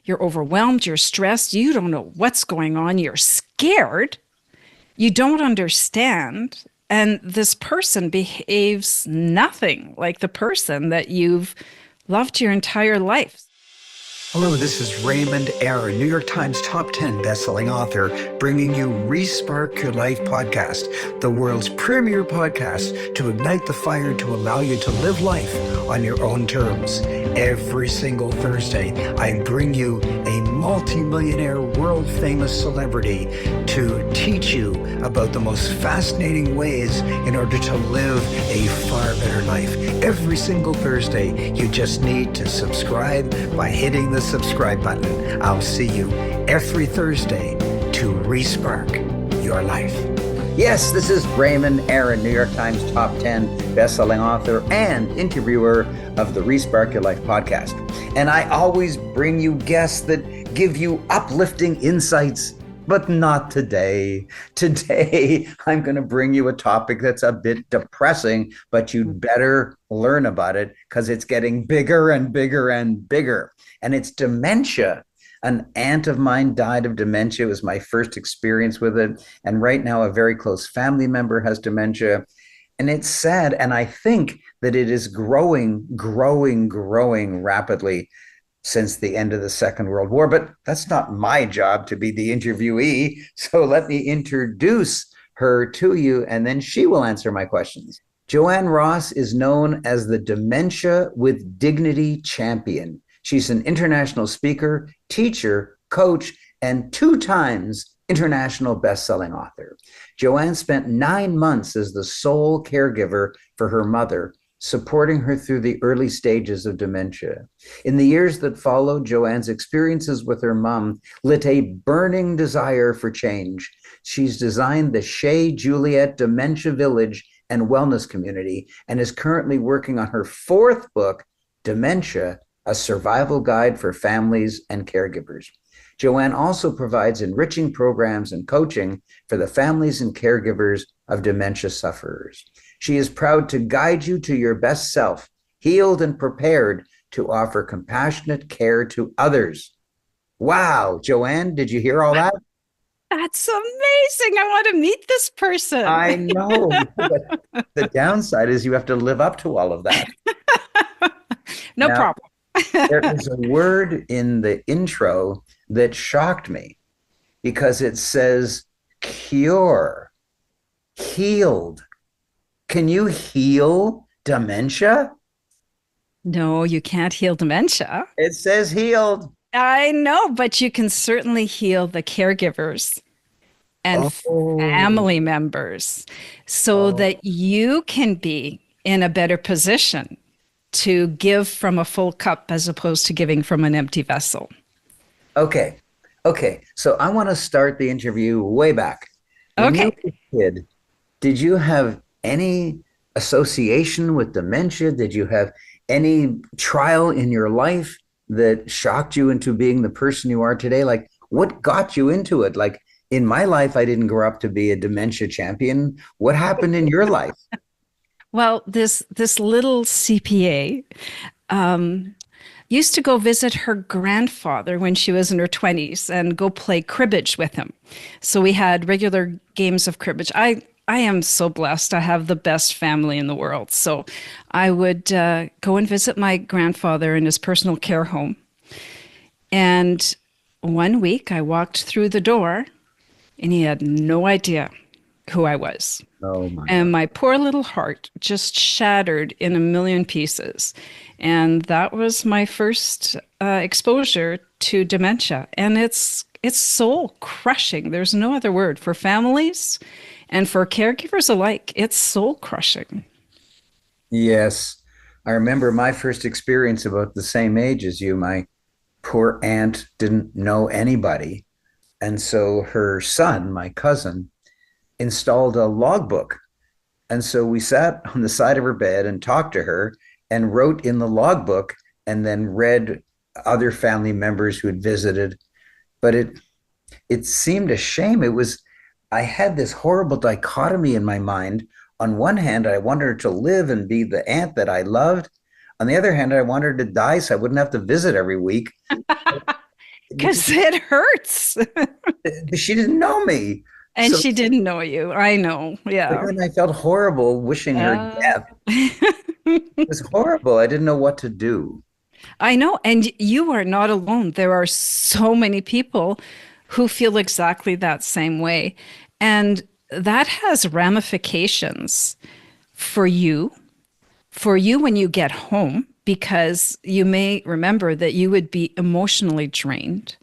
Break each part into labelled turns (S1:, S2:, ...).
S1: you're overwhelmed, you're stressed, you don't know what's going on, you're scared, you don't understand. And this person behaves nothing like the person that you've loved your entire life.
S2: Hello, this is Raymond, New York Times top 10 bestselling author, bringing you Respark Your Life podcast, the world's premier podcast to ignite the fire to allow you to live life on your own terms. Every single Thursday, I bring you a multi-millionaire, world-famous celebrity to teach you about the most fascinating ways in order to live a far better life. Every single Thursday, you just need to subscribe by hitting the subscribe button. I'll see you every Thursday to Respark Your Life.
S3: Yes, this is Raymond Aaron, New York Times top 10 bestselling author and interviewer of the Respark Your Life podcast. And I always bring you guests that give you uplifting insights, but not today. Today, I'm going to bring you a topic that's a bit depressing, but you'd better learn about it because it's getting bigger and bigger and bigger. And it's dementia. An aunt of mine died of dementia. It was my first experience with it. And right now, a very close family member has dementia. And it's sad. And I think that it is growing rapidly since the end of the Second World War. But that's not my job to be the interviewee. So let me introduce her to you, and then she will answer my questions. Joanne Ross is known as the Dementia with Dignity Champion. She's an international speaker, teacher, coach, and 2 times international best-selling author. Joanne spent 9 months as the sole caregiver for her mother, supporting her through the early stages of dementia. In the years that followed, Joanne's experiences with her mom lit a burning desire for change. She's designed the Shea Juliet Dementia Village and Wellness Community and is currently working on her 4th book, Dementia, a survival guide for families and caregivers. Joanne also provides enriching programs and coaching for the families and caregivers of dementia sufferers. She is proud to guide you to your best self, healed and prepared to offer compassionate care to others. Wow, Joanne, did you hear all that?
S1: That's amazing. I want to meet this person.
S3: I know, but the downside is you have to live up to all of that.
S1: No problem.
S3: There is a word in the intro that shocked me because it says cure, healed. Can you heal dementia?
S1: No, you can't heal dementia.
S3: It says healed.
S1: I know, but you can certainly heal the caregivers and family members so that you can be in a better position to give from a full cup as opposed to giving from an empty vessel.
S3: Okay. So I want to start the interview way back. When you were a kid, did you have any association with dementia? Did you have any trial in your life that shocked you into being the person you are today? Like, what got you into it? Like, in my life, I didn't grow up to be a dementia champion. What happened in your life?
S1: Well, this little CPA used to go visit her grandfather when she was in her 20s and go play cribbage with him. So we had regular games of cribbage. I am so blessed. I have the best family in the world. So I would go and visit my grandfather in his personal care home. And one week I walked through the door and he had no idea who I was.
S3: Oh my
S1: and my poor little heart just shattered in a million pieces. And that was my first exposure to dementia. And it's soul crushing. There's no other word for families and for caregivers alike. It's soul crushing.
S3: Yes. I remember my first experience about the same age as you. My poor aunt didn't know anybody. And so her son, my cousin, installed a logbook. And so we sat on the side of her bed and talked to her and wrote in the logbook and then read other family members who had visited. But it seemed a shame. I had this horrible dichotomy in my mind. On one hand, I wanted her to live and be the aunt that I loved. On the other hand, I wanted her to die so I wouldn't have to visit every week.
S1: because it hurts.
S3: She didn't know me.
S1: And
S3: So
S1: she didn't know you. I know. Yeah.
S3: then I felt horrible wishing her
S1: Uh,
S3: death. It was horrible. I didn't know what to do.
S1: I know. And you are not alone. There are so many people who feel exactly that same way. And that has ramifications for you when you get home, because you may remember that you would be emotionally drained.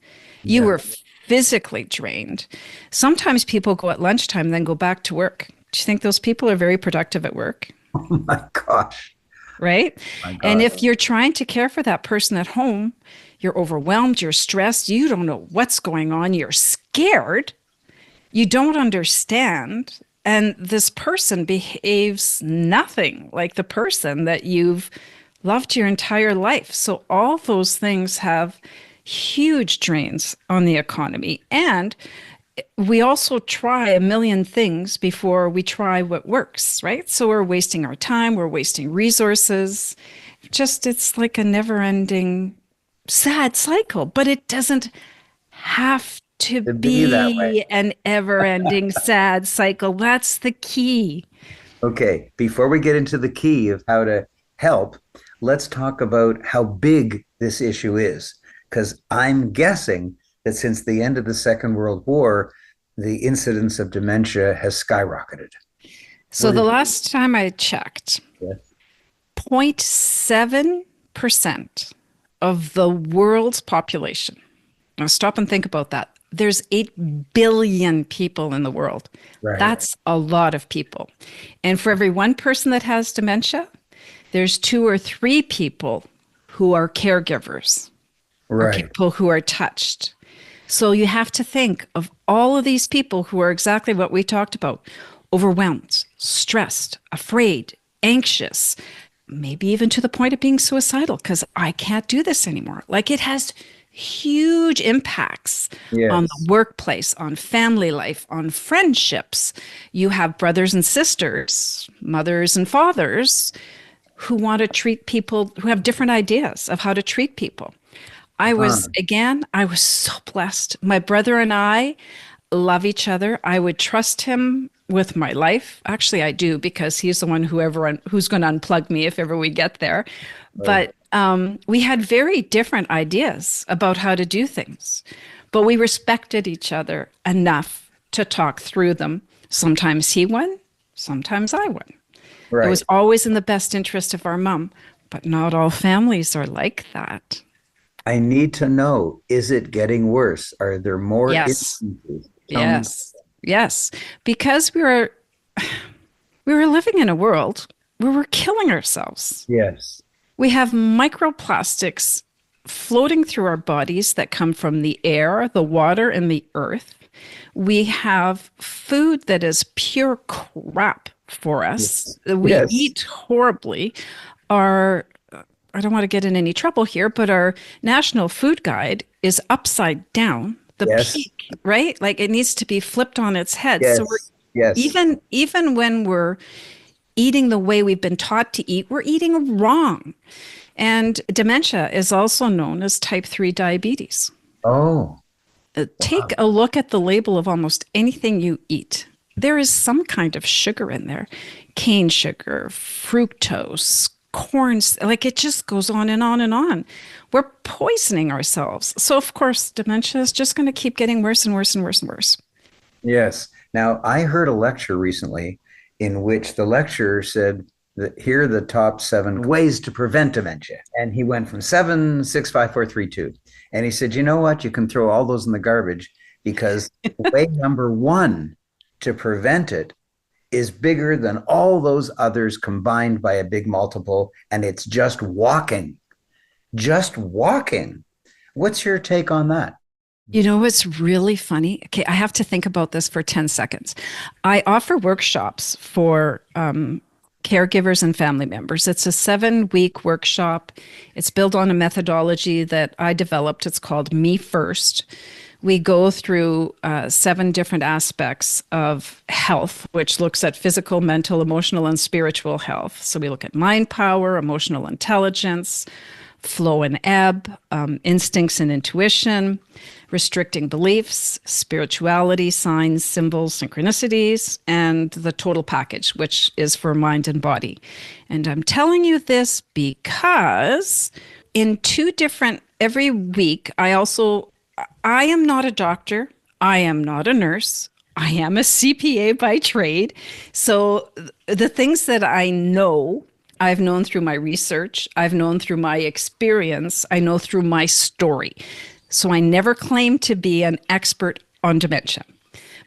S1: You
S3: Yeah.
S1: were physically drained. Sometimes people go at lunchtime, then go back to work. Do you think those people are very productive at work?
S3: Oh my gosh.
S1: Right?
S3: My
S1: And
S3: God.
S1: if you're trying to care for that person at home, you're overwhelmed, you're stressed, you don't know what's going on, you're scared, you don't understand. And this person behaves nothing like the person that you've loved your entire life. So all those things have huge drains on the economy. And we also try a million things before we try what works, right? So we're wasting our time, we're wasting resources. Just, it's like a never ending sad cycle, but it doesn't have to
S3: To be that way.
S1: be an ever ending sad cycle. That's the key.
S3: Okay, before we get into the key of how to help, let's talk about how big this issue is. Because I'm guessing that since the end of the Second World War, the incidence of dementia has skyrocketed.
S1: So
S3: What
S1: the
S3: did you
S1: last time I checked,
S3: Yes.
S1: 0.7% of the world's population. Now stop and think about that. There's 8 billion people in the world.
S3: Right.
S1: That's a lot of people. And for every one person that has dementia, there's 2 or 3 people who are caregivers, or
S3: Right.
S1: people who are touched. So you have to think of all of these people who are exactly what we talked about: overwhelmed, stressed, afraid, anxious, maybe even to the point of being suicidal because I can't do this anymore. Like, it has huge impacts on
S3: Yes.
S1: the workplace, on family life, on friendships. You have brothers and sisters, mothers and fathers who want to treat people, who have different ideas of how to treat people. I was,
S3: Huh.
S1: again, I was so blessed. My brother and I love each other. I would trust him with my life. Actually, I do, because he's the one who's going to unplug me if ever we get there. But we had very different ideas about how to do things, but we respected each other enough to talk through them. Sometimes he won, sometimes I won. It
S3: Right.
S1: was always in the best interest of our mom, but not all families are like that.
S3: I need to know, is it getting worse? Are there more
S1: Yes.
S3: instances? Tell me.
S1: Yes. Yes. Because we were living in a world where we're killing ourselves.
S3: Yes.
S1: We have microplastics floating through our bodies that come from the air, the water, and the earth. We have food that is pure crap for us. We
S3: Yes.
S1: eat horribly. Our I don't want to get in any trouble here, but our national food guide is upside down. The
S3: Yes.
S1: peak, right? Like, it needs to be flipped on its head.
S3: Yes.
S1: So we're
S3: Yes.
S1: even when we're eating the way we've been taught to eat, we're eating wrong. And dementia is also known as type 3 diabetes.
S3: Oh,
S1: Take a look at the label of almost anything you eat. There is some kind of sugar in there: cane sugar, fructose, corn, like, it just goes on and on and on. We're poisoning ourselves. So, of course, dementia is just going to keep getting worse and worse and worse and worse.
S3: yes. Now, I heard a lecture recently in which the lecturer said that here are the top 7 ways to prevent dementia. And he went from 7, 6, 5, 4, 3, 2. And he said, you know what? You can throw all those in the garbage, because way number 1 to prevent it is bigger than all those others combined by a big multiple. And it's just walking. Just walking. What's your take on that?
S1: You know what's really funny? Okay, I have to think about this for 10 seconds. I offer workshops for caregivers and family members. It's a 7-week workshop. It's built on a methodology that I developed. It's called Me First. We go through 7 different aspects of health, which looks at physical, mental, emotional, and spiritual health. So we look at mind power, emotional intelligence, flow and ebb, instincts and intuition, restricting beliefs, spirituality, signs, symbols, synchronicities, and the total package, which is for mind and body. And I'm telling you this because every week, I am not a doctor. I am not a nurse. I am a CPA by trade. So the things that I know, I've known through my research, I've known through my experience, I know through my story. So I never claim to be an expert on dementia.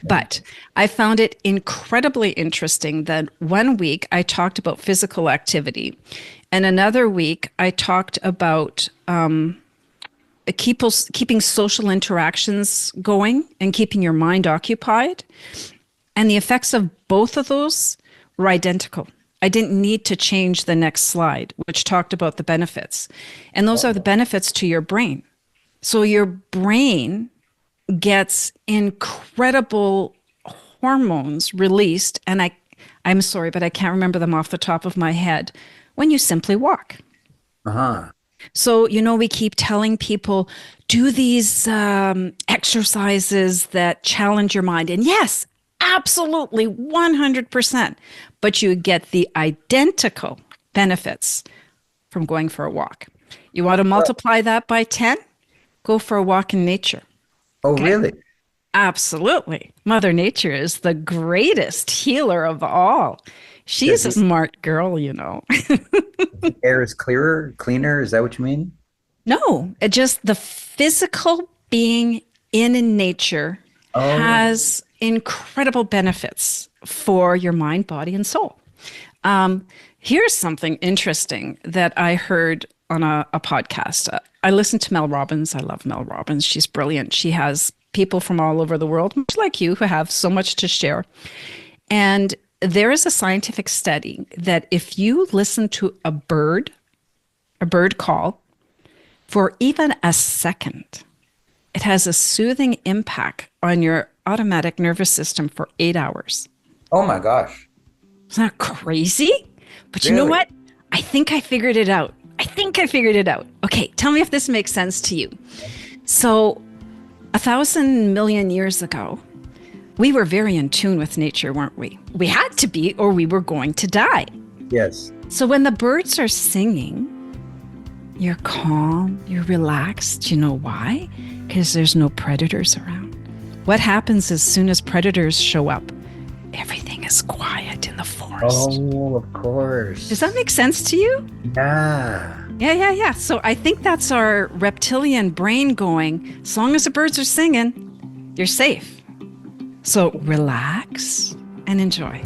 S1: But I found it incredibly interesting that one week I talked about physical activity, and another week I talked about keeping social interactions going and keeping your mind occupied. And the effects of both of those were identical. I didn't need to change the next slide, which talked about the benefits. And those are the benefits to your brain. So your brain gets incredible hormones released, and I'm sorry, but I can't remember them off the top of my head, when you simply walk. So, we keep telling people, do these exercises that challenge your mind. And yes, absolutely, 100%. But you get the identical benefits from going for a walk. You want to multiply that by 10? Go for a walk in nature.
S3: Oh, okay? Really?
S1: Absolutely. Mother Nature is the greatest healer of all. She's a smart girl,
S3: The air is cleaner. Is that what you mean?
S1: No, just the physical being in nature has incredible benefits for your mind, body, and soul. Here's something interesting that I heard on a podcast. I listen to Mel Robbins. I love Mel Robbins. She's brilliant. She has people from all over the world, much like you, who have so much to share. And there is a scientific study that if you listen to a bird call for even a second, it has a soothing impact on your automatic nervous system for 8 hours.
S3: Oh my gosh.
S1: Isn't that crazy? But You know what? I think I figured it out. Okay, tell me if this makes sense to you. So 1,000 million years ago, we were very in tune with nature, weren't we? We had to be, or we were going to die.
S3: Yes.
S1: So when the birds are singing, you're calm, you're relaxed. You know why? Because there's no predators around. What happens as soon as predators show up? Everything is quiet in the forest.
S3: Oh, of course.
S1: Does that make sense to you?
S3: Yeah.
S1: Yeah. So I think that's our reptilian brain going, as long as the birds are singing, you're safe. So relax and enjoy.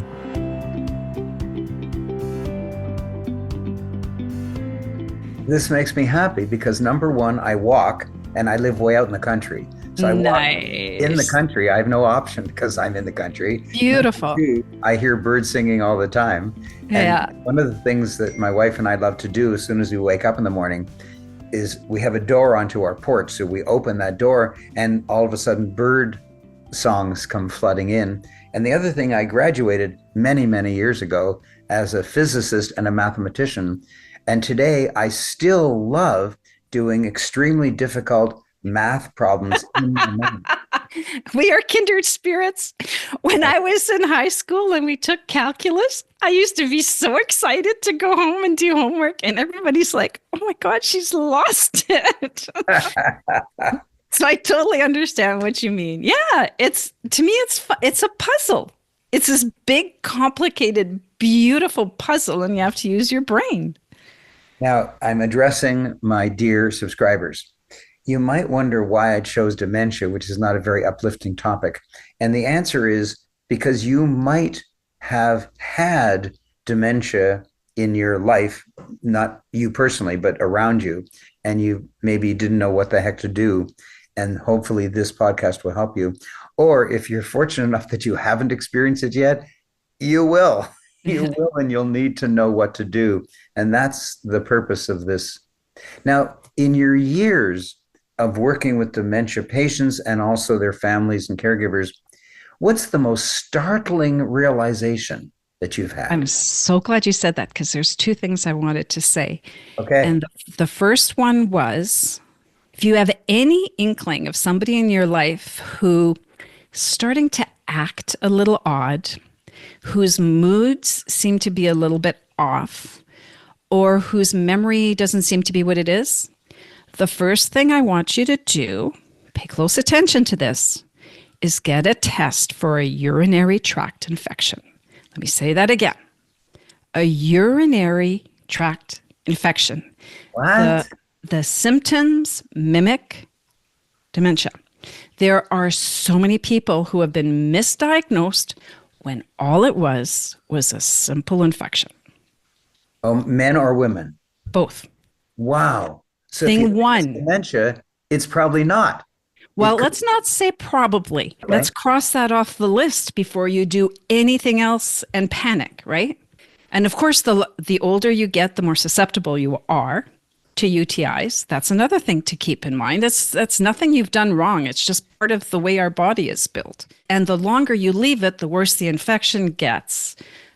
S3: This makes me happy because number one, I walk and I live way out in the country. So I walk in the country. I have no option because I'm in the country.
S1: Beautiful.
S3: Two, I hear birds singing all the time. And one of the things that my wife and I love to do as soon as we wake up in the morning is we have a door onto our porch. So we open that door and all of a sudden bird songs come flooding in. And the other thing, I graduated many, many years ago as a physicist and a mathematician. And today I still love doing extremely difficult math problems in my mind.
S1: We are kindred spirits. When I was in high school and we took calculus, I used to be so excited to go home and do homework. And everybody's like, oh my God, she's lost it. So I totally understand what you mean. Yeah, to me, it's a puzzle. It's this big, complicated, beautiful puzzle, and you have to use your brain.
S3: Now, I'm addressing my dear subscribers. You might wonder why I chose dementia, which is not a very uplifting topic. And the answer is because you might have had dementia in your life, not you personally, but around you, and you maybe didn't know what the heck to do. And hopefully this podcast will help you. Or if you're fortunate enough that you haven't experienced it yet, you will. You will, and you'll need to know what to do. And that's the purpose of this. Now, in your years of working with dementia patients and also their families and caregivers, what's the most startling realization that you've had?
S1: I'm so glad you said that because there's two things I wanted to say.
S3: Okay.
S1: And the first one was if you have any inkling of somebody in your life who is starting to act a little odd, whose moods seem to be a little bit off, or whose memory doesn't seem to be what it is, the first thing I want you to do, pay close attention to this, is get a test for a urinary tract infection. Let me say that again. A urinary tract infection.
S3: What?
S1: The symptoms mimic dementia. There are so many people who have been misdiagnosed when all it was a simple infection.
S3: Oh, men or women?
S1: Both.
S3: Wow. So if you
S1: Thing
S3: think it's
S1: one.
S3: dementia, it's probably not.
S1: Well,
S3: It could,
S1: let's not say probably.
S3: okay.
S1: Let's cross that off the list before you do anything else and panic, right? And of course, the older you get, the more susceptible you are to UTIs. That's another thing to keep in mind. That's nothing you've done wrong. It's just part of the way our body is built. And the longer you leave it, the worse the infection gets.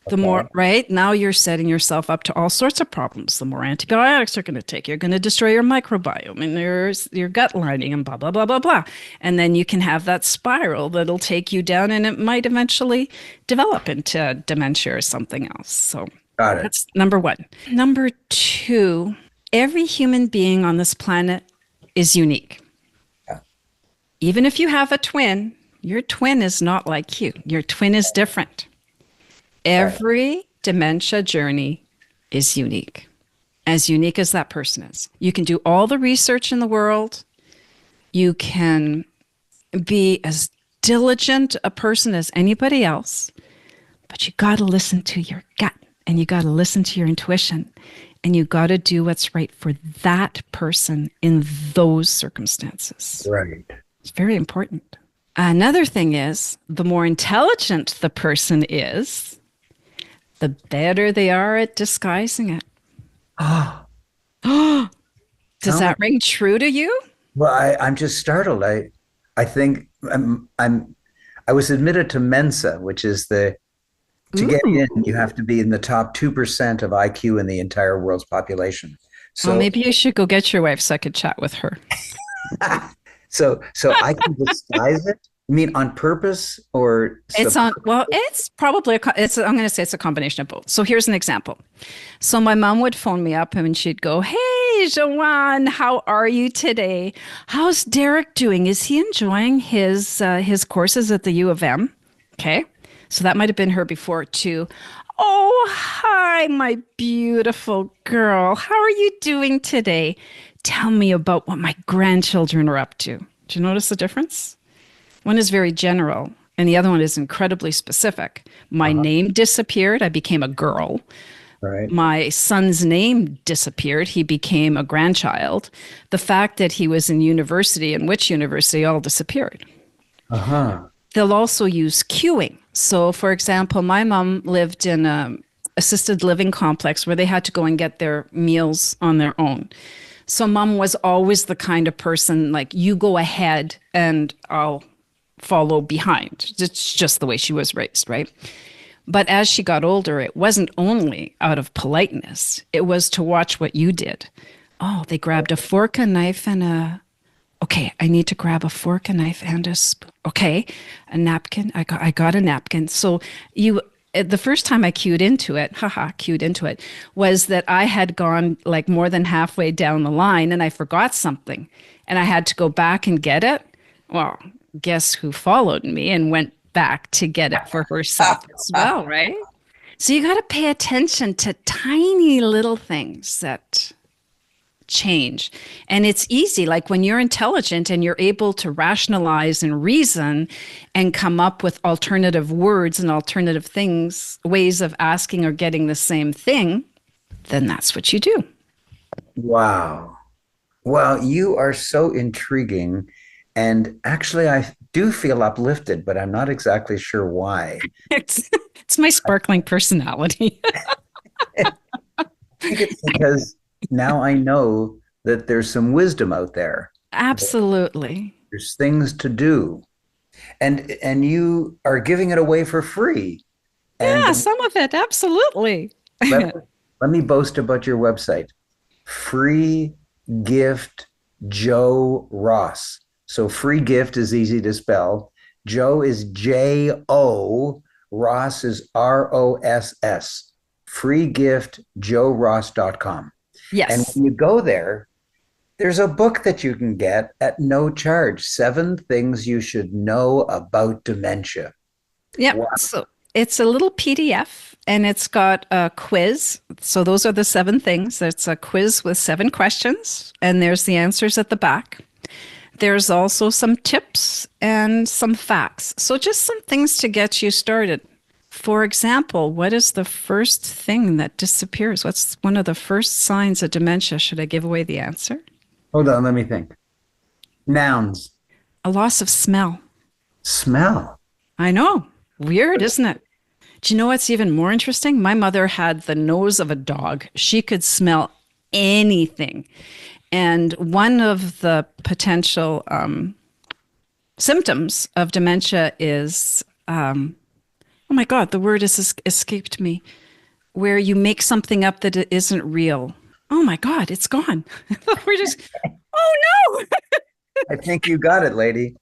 S1: The more,
S3: Okay.
S1: right? Now you're setting yourself up to all sorts of problems. The more antibiotics you're going to take, you're going to destroy your microbiome and your gut lining and blah, blah, blah, blah, blah. And then you can have that spiral that'll take you down and it might eventually develop into dementia or something else. So
S3: Got it.
S1: that's number one. Number two, every human being on this planet is unique.
S3: Yeah.
S1: Even if you have a twin, your twin is not like you. Your twin is different. Every dementia journey is unique as that person is. You can do all the research in the world. You can be as diligent a person as anybody else, but you got to listen to your gut and you got to listen to your intuition and you got to do what's right for that person in those circumstances.
S3: Right.
S1: It's very important. Another thing is the more intelligent the person is, the better they are at disguising it.
S3: Oh,
S1: Does that ring true to you?
S3: well, I'm just startled. I think I was admitted to Mensa, which is to get
S1: Ooh.
S3: in, you have to be in the top 2% of IQ in the entire world's population.
S1: Well,
S3: So,
S1: maybe you should go get your wife so I could chat with her.
S3: so I can disguise it. I mean, on purpose or
S1: It's probably, I'm going to say it's a combination of both. So here's an example. So my mom would phone me up and she'd go, "Hey, Joanne, how are you today? How's Derek doing? Is he enjoying his courses at the U of M?" Okay. So that might have been her before too. "Oh, hi, my beautiful girl. How are you doing today? Tell me about what my grandchildren are up to." Do you notice the difference? One is very general, and the other one is incredibly specific. My name disappeared. I became a girl.
S3: right.
S1: My son's name disappeared. He became a grandchild. The fact that he was in university and which university all disappeared.
S3: Uh-huh.
S1: They'll also use cueing. So, for example, my mom lived in a assisted living complex where they had to go and get their meals on their own. So mom was always the kind of person like, you go ahead and I'll follow behind. It's just the way she was raised, right? But as she got older, it wasn't only out of politeness. It was to watch what you did. Oh, they grabbed a fork, a knife, and okay, I need to grab a fork, a knife, and a spoon. Okay, a napkin. I got a napkin. So the first time I cued into it, was that I had gone like more than halfway down the line and I forgot something and I had to go back and get it. Well, guess who followed me and went back to get it for herself as well, right? So you got to pay attention to tiny little things that change. And it's easy. Like when you're intelligent and you're able to rationalize and reason and come up with alternative words and alternative things, ways of asking or getting the same thing, then that's what you do.
S3: Wow. Well, you are so intriguing. And actually, I do feel uplifted, but I'm not exactly sure why.
S1: It's my sparkling personality.
S3: I think it's because now I know that there's some wisdom out there.
S1: Absolutely.
S3: There's things to do. And you are giving it away for free. And
S1: Yeah, some of it, absolutely.
S3: let, let me boast about your website. Free gift Joe Ross. So free gift is easy to spell. Joe is J-O, Ross is R-O-S-S. Freegiftjoeross.com. And
S1: Yes.
S3: when you go there, there's a book that you can get at no charge, 7 Things You Should Know About Dementia.
S1: Yep.
S3: Wow.
S1: So it's a little PDF and it's got a quiz. So those are the 7 things. It's a quiz with 7 questions, and there's the answers at the back. There's also some tips and some facts. So just some things to get you started. For example, what is the first thing that disappears? What's one of the first signs of dementia? Should I give away the answer?
S3: Hold on, let me think. Nouns.
S1: A loss of smell.
S3: Smell.
S1: I know. Weird, isn't it? Do you know what's even more interesting? My mother had the nose of a dog. She could smell anything. And one of the potential symptoms of dementia is, oh my God, the word has escaped me, where you make something up that isn't real. Oh my God, it's gone. We're just, oh no.
S3: I think you got it, lady.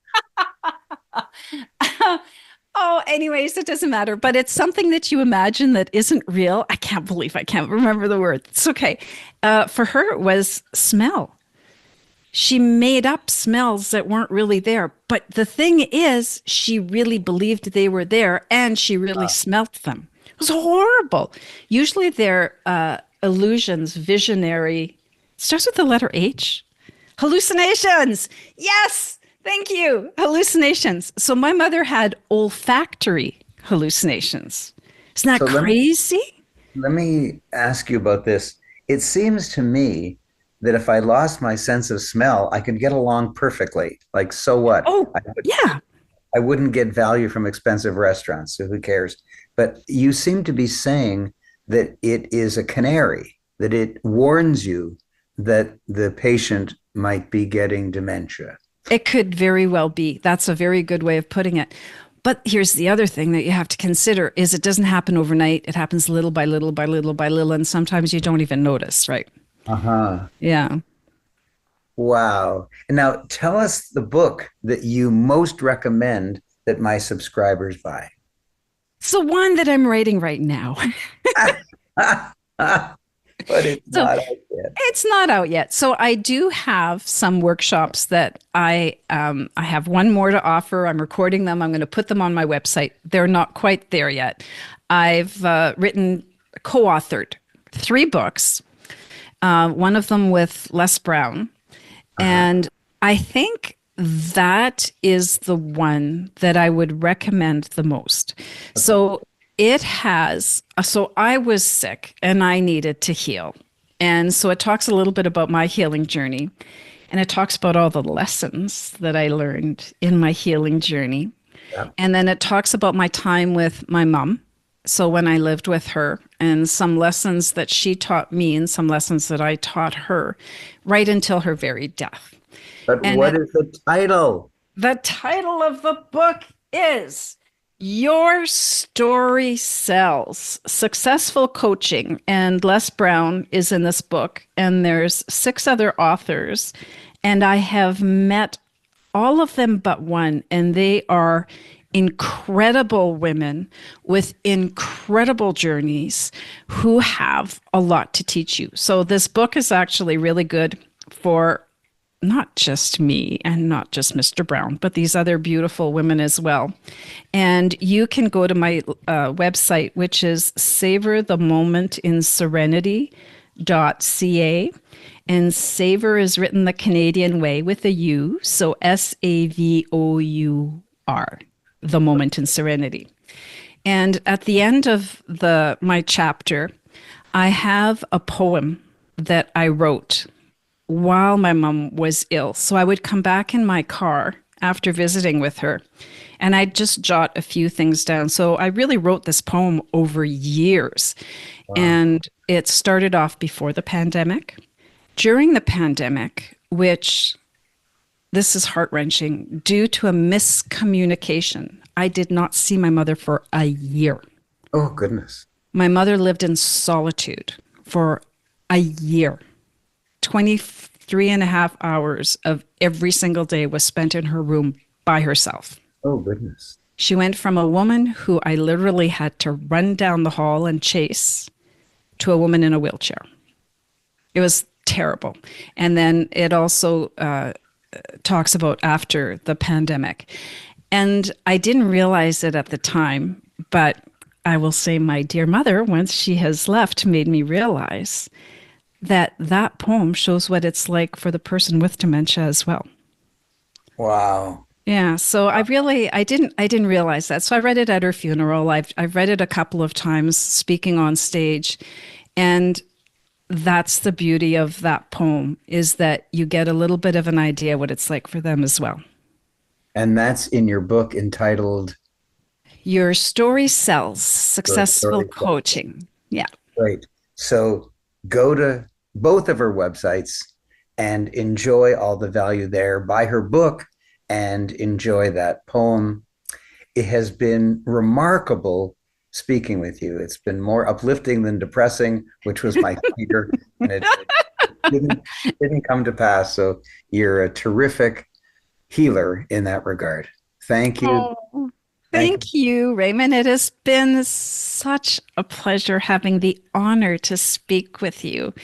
S1: Oh, anyways, it doesn't matter. But it's something that you imagine that isn't real. I can't believe I can't remember the word. It's okay. For her, it was smell. She made up smells that weren't really there. But the thing is, she really believed they were there and she really smelt them. It was horrible. Usually they're illusions, visionary. It starts with the letter H. Hallucinations. Yes. Thank you. Hallucinations. So my mother had olfactory hallucinations. Isn't that
S3: So
S1: crazy?
S3: let me ask you about this. It seems to me that if I lost my sense of smell, I could get along perfectly. Like, so what?
S1: Oh, yeah.
S3: I wouldn't get value from expensive restaurants, so who cares? But you seem to be saying that it is a canary, that it warns you that the patient might be getting dementia.
S1: It could very well be. That's a very good way of putting it. But here's the other thing that you have to consider is it doesn't happen overnight. It happens little by little by little by little. And sometimes you don't even notice, right?
S3: Uh-huh.
S1: Yeah.
S3: Wow. And now tell us the book that you most recommend that my subscribers buy.
S1: It's the one that I'm writing right now.
S3: But it's
S1: So
S3: not out yet.
S1: it's not out yet. So I do have some workshops that I have one more to offer. I'm recording them. I'm going to put them on my website. They're not quite there yet. I've co-authored 3 books, one of them with Les Brown. And I think that is the one that I would recommend the most. So it has, so I was sick and I needed to heal. And so it talks a little bit about my healing journey. And it talks about all the lessons that I learned in my healing journey.
S3: Yeah.
S1: And then it talks about my time with my mom. So when I lived with her and some lessons that she taught me and some lessons that I taught her right until her very death.
S3: But
S1: And
S3: what is the title?
S1: the title of the book is Your Story Sells, Successful Coaching. And Les Brown is in this book, and there's 6 other authors. And I have met all of them but one, and they are incredible women with incredible journeys who have a lot to teach you. So this book is actually really good for not just me and not just Mr. Brown, but these other beautiful women as well. And you can go to my website, which is savorthemomentinserenity.ca. And savor is written the Canadian way with a U, so SAVOUR, the moment in serenity. And at the end of my chapter, I have a poem that I wrote while my mom was ill. So I would come back in my car after visiting with her, and I'd just jot a few things down. So I really wrote this poem over years. Wow. And it started off before the pandemic. During the pandemic, which this is heart-wrenching, due to a miscommunication, I did not see my mother for a year.
S3: Oh, goodness.
S1: My mother lived in solitude for a year. 23 and a half hours of every single day was spent in her room by herself.
S3: Oh, goodness.
S1: She went from a woman who I literally had to run down the hall and chase to a woman in a wheelchair. It was terrible. And then it also talks about after the pandemic. And I didn't realize it at the time, but I will say my dear mother, once she has left, made me realize that that poem shows what it's like for the person with dementia as well.
S3: Wow.
S1: Yeah, so I didn't realize that. So I read it at her funeral. I've read it a couple of times speaking on stage, and that's the beauty of that poem, is that you get a little bit of an idea what it's like for them as well.
S3: And that's in your book entitled
S1: Your Story Sells, Successful
S3: Story Sells.
S1: Coaching. Yeah.
S3: Great. So go to both of her websites and enjoy all the value there. Buy her book and enjoy that poem. It has been remarkable speaking with you. It's been more uplifting than depressing, which was my fear, and it didn't come to pass. So you're a terrific healer in that regard. Thank you.
S1: Oh, thank you, Raymond. It has been such a pleasure having the honor to speak with you.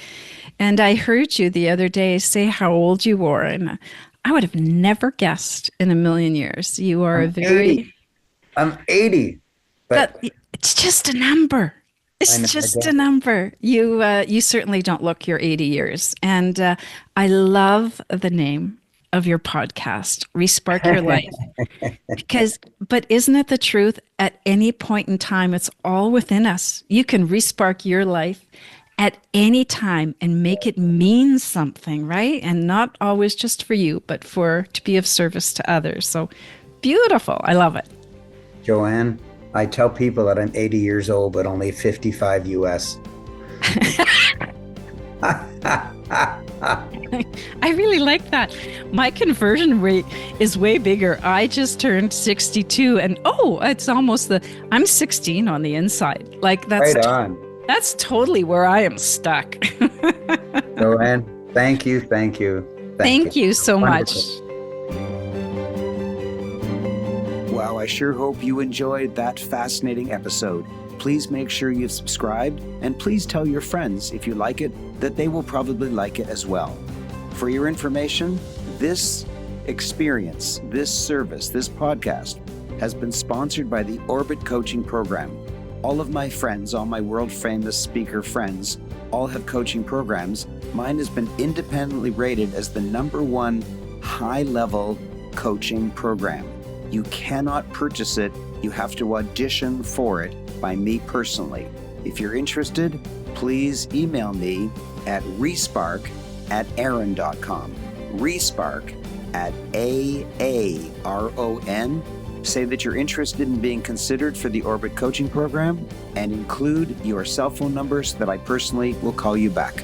S1: And I heard you the other day say how old you were, and I would have never guessed in a million years. You are a very
S3: 80. I'm 80. But
S1: it's just a number. It's just a number. You certainly don't look your 80 years. And I love the name of your podcast, Respark Your Life. But isn't it the truth? At any point in time, it's all within us. You can respark your life at any time and make it mean something, right? And not always just for you, but to be of service to others. So beautiful. I love it.
S3: Joanne, I tell people that I'm 80 years old, but only 55 US.
S1: I really like that. My conversion rate is way bigger. I just turned 62 and it's almost I'm 16 on the inside. Like that's
S3: right on.
S1: That's totally where I am stuck.
S3: Joanne, thank you. Thank
S1: you so much.
S2: Wow, I sure hope you enjoyed that fascinating episode. Please make sure you've subscribed, and please tell your friends if you like it that they will probably like it as well. For your information, this experience, this service, this podcast has been sponsored by the Orbit Coaching Program. All of my friends, all my world-famous speaker friends, all have coaching programs. Mine has been independently rated as the #1 high-level coaching program. You cannot purchase it. You have to audition for it by me personally. If you're interested, please email me at respark@aaron.com. Respark@AARON. Say that you're interested in being considered for the Orbit Coaching Program and include your cell phone number so that I personally will call you back.